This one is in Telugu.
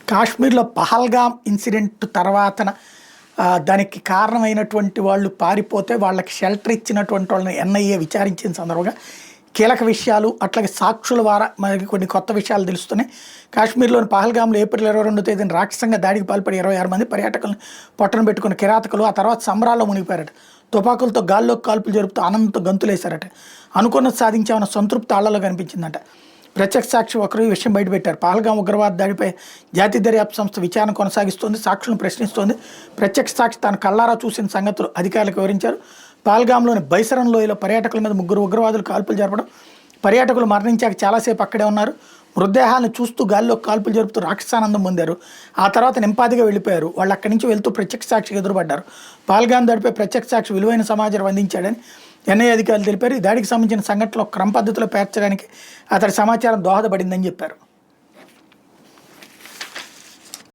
కాశ్మీర్‌లో పహల్గామ్ ఇన్సిడెంట్ తర్వాతన దానికి కారణమైనటువంటి వాళ్ళు పారిపోతే వాళ్ళకి షెల్టర్ ఇచ్చినటువంటి వాళ్ళని ఎన్ఐఏ విచారించిన సందర్భంగా కీలక విషయాలు అట్లాగే సాక్షుల ద్వారా మనకి కొన్ని కొత్త విషయాలు తెలుస్తున్నాయి. కాశ్మీర్‌లోని పహల్గామ్‌లో ఏప్రిల్ 22వ తేదీన రాక్షసంగా దాడికి పాల్పడి 26 మంది పర్యాటకులను పొట్టన పెట్టుకున్న కిరాతకులు ఆ తర్వాత సంబరాల్లో మునిగిపోయారట. తుపాకులతో గాల్లోకి కాల్పులు జరుపుతూ ఆనందంతో గంతులేశారట. అనుకున్నది సాధించామన్న సంతృప్తి ఆళ్లలో కనిపించిందట. ప్రత్యక్ష సాక్షి ఒకరు ఈ విషయం బయటపెట్టారు. పహల్గామ్ ఉగ్రవాద దాడిపై జాతీయ దర్యాప్తు సంస్థ విచారణ కొనసాగిస్తోంది, సాక్షులను ప్రశ్నిస్తోంది. ప్రత్యక్ష సాక్షి తాను కళ్ళారా చూసిన సంగతులు అధికారులకు వివరించారు. పహల్గామ్లోని బైసరన్ లోయలో పర్యాటకుల మీద 3 ఉగ్రవాదులు కాల్పులు జరపడం, పర్యాటకులు మరణించాక చాలాసేపు అక్కడే ఉన్నారు. మృతదేహాలను చూస్తూ గాల్లో కాల్పులు జరుపుతూ రాక్షసానందం పొందారు. ఆ తర్వాత నింపాదిగా వెళ్ళిపోయారు. వాళ్ళు అక్కడి నుంచి వెళ్తూ ప్రత్యక్ష సాక్షికి ఎదురుపడ్డారు. పహల్గామ్ దాడిపై ప్రత్యక్ష సాక్షి విలువైన సమాచారం అందించాడని ఎన్ఐఏ అధికారులు తెలిపారు. ఈ దాడికి సంబంధించిన సంఘటనలో క్రమ పద్ధతిలో పేర్చడానికి అతడి సమాచారం దోహదపడిందని చెప్పారు.